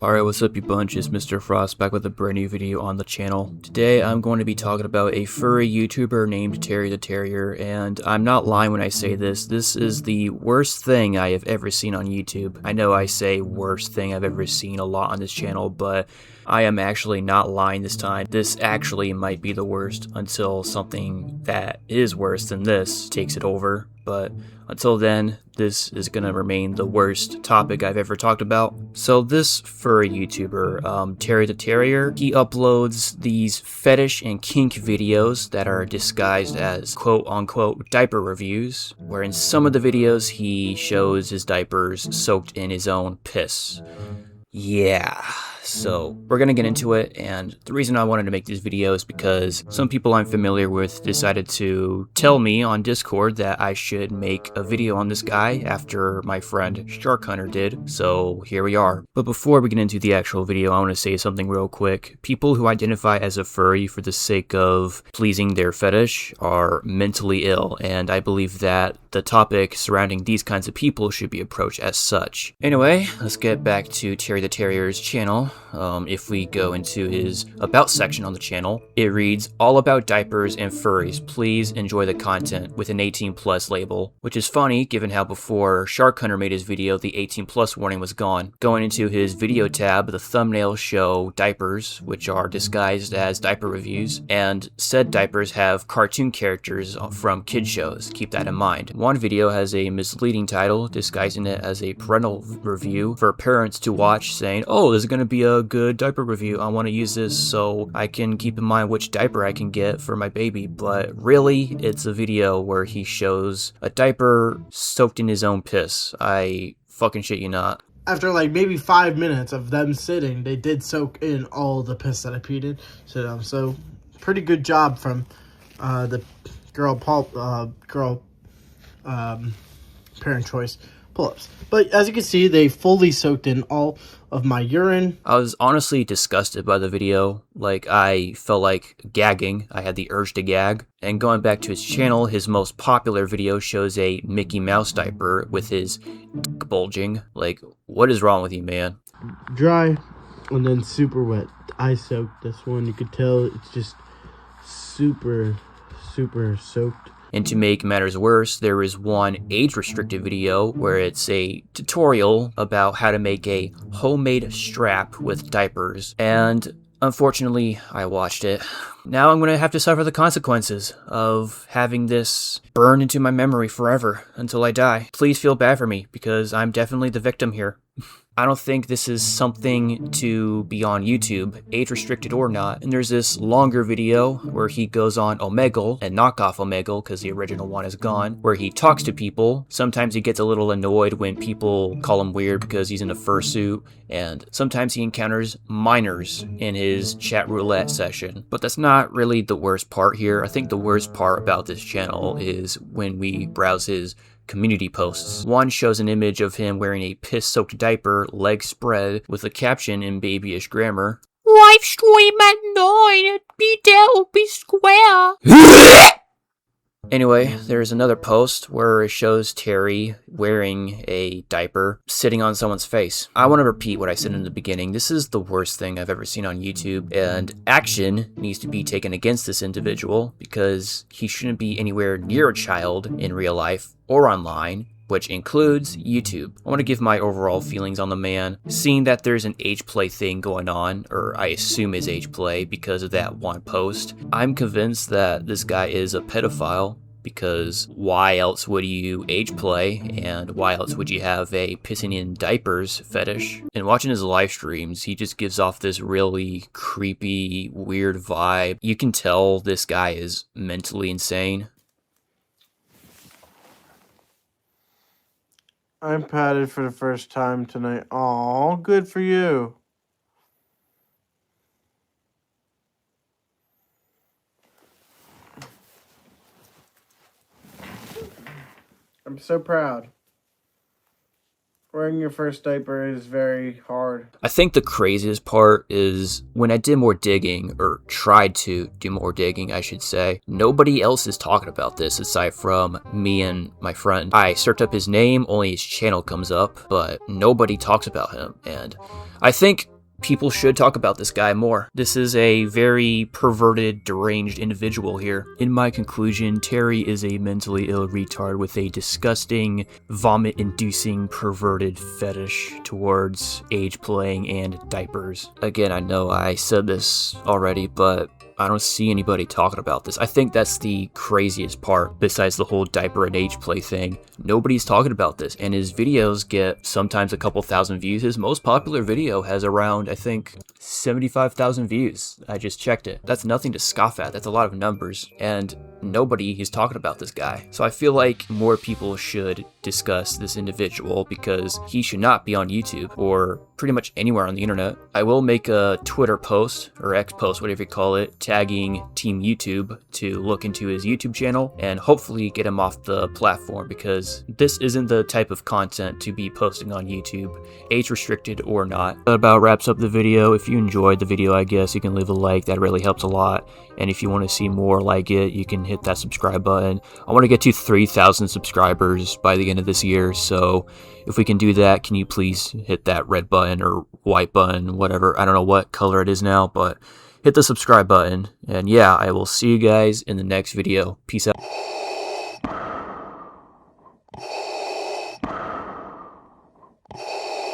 Alright, what's up you bunch, it's Mr. Frost back with a brand new video on the channel. Today I'm going to be talking about a furry YouTuber named Terrytheterrier, and I'm not lying when I say this is the worst thing I have ever seen on YouTube. I know I say worst thing I've ever seen a lot on this channel, but I am actually not lying this time. This actually might be the worst until something that is worse than this takes it over, but until then, this is gonna remain the worst topic I've ever talked about. So this furry YouTuber, Terrytheterrier, he uploads these fetish and kink videos that are disguised as quote-unquote diaper reviews, where in some of the videos he shows his diapers soaked in his own piss. Yeah, so we're gonna get into it, and the reason I wanted to make this video is because some people I'm familiar with decided to tell me on Discord that I should make a video on this guy after my friend Shark Hunter did, so here we are. But before we get into the actual video, I want to say something real quick. People who identify as a furry for the sake of pleasing their fetish are mentally ill, and I believe that the topic surrounding these kinds of people should be approached as such. Anyway, let's get back to Terrytheterrier's channel. If we go into his About section on the channel, it reads, "All about diapers and furries. Please enjoy the content," with an 18+ label, which is funny given how before Shark Hunter made his video, the 18+ warning was gone. Going into his video tab, the thumbnails show diapers, which are disguised as diaper reviews, and said diapers have cartoon characters from kid shows. Keep that in mind. One video has a misleading title, disguising it as a parental review for parents to watch, saying, "Oh, this is going to be a good diaper review. I want to use this so I can keep in mind which diaper I can get for my baby." But really, it's a video where he shows a diaper soaked in his own piss. I fucking shit you not. After like maybe 5 minutes of them sitting, they did soak in all the piss that I peed in. So pretty good job from the parent choice pull-ups. But as you can see, they fully soaked in all of my urine. I was honestly disgusted by the video. Like, I felt like gagging. I had the urge to gag. And going back to his channel, his most popular video shows a Mickey Mouse diaper with his dick bulging. Like, what is wrong with you, man? Dry and then super wet. I soaked this one. You could tell it's just super soaked. And to make matters worse, there is one age-restricted video where it's a tutorial about how to make a homemade strap with diapers, and unfortunately, I watched it. Now I'm going to have to suffer the consequences of having this burn into my memory forever until I die. Please feel bad for me, because I'm definitely the victim here. I don't think this is something to be on YouTube, age-restricted or not. And there's this longer video where he goes on Omegle, and knockoff Omegle, because the original one is gone, where he talks to people. Sometimes he gets a little annoyed when people call him weird because he's in a fursuit, and sometimes he encounters minors in his chat roulette session. But that's not really the worst part here. I think the worst part about this channel is when we browse his community posts. One shows an image of him wearing a piss-soaked diaper, legs spread, with a caption in babyish grammar, "Live stream at 9, be down, be square." Anyway, there's another post where it shows Terry wearing a diaper sitting on someone's face. I want to repeat what I said in the beginning. This is the worst thing I've ever seen on YouTube, and action needs to be taken against this individual because he shouldn't be anywhere near a child in real life or online, which includes YouTube. I want to give my overall feelings on the man. Seeing that there's an age play thing going on, or I assume is age play because of that one post, I'm convinced that this guy is a pedophile, because why else would you age play, and why else would you have a pissing in diapers fetish? And watching his live streams, he just gives off this really creepy, weird vibe. You can tell this guy is mentally insane. I'm patted for the first time tonight. Aw, good for you. I'm so proud. Wearing your first diaper is very hard. I think the craziest part is when I did more digging, or tried to do more digging, I should say, nobody else is talking about this aside from me and my friend. I searched up his name, only his channel comes up, but nobody talks about him, and I think people should talk about this guy more. This is a very perverted, deranged individual here. In my conclusion, Terry is a mentally ill retard with a disgusting, vomit-inducing, perverted fetish towards age playing and diapers. Again, I know I said this already, but I don't see anybody talking about this. I think that's the craziest part, besides the whole diaper and age play thing. Nobody's talking about this, and his videos get sometimes a couple thousand views. His most popular video has around, I think, 75,000 views. I just checked it. That's nothing to scoff at. That's a lot of numbers, and nobody is talking about this guy. So I feel like more people should discuss this individual because he should not be on YouTube or pretty much anywhere on the internet. I will make a Twitter post or X post, whatever you call it, tagging Team YouTube to look into his YouTube channel and hopefully get him off the platform because this isn't the type of content to be posting on YouTube, age restricted or not. That about wraps up the video. If you enjoyed the video, I guess you can leave a like. That really helps a lot. And if you want to see more like it, you can hit that subscribe button. I want to get to 3,000 subscribers by the end of this year, so if we can do that, can you please hit that red button or white button, whatever. I don't know what color it is now, but hit the subscribe button. And yeah, I will see you guys in the next video. Peace out.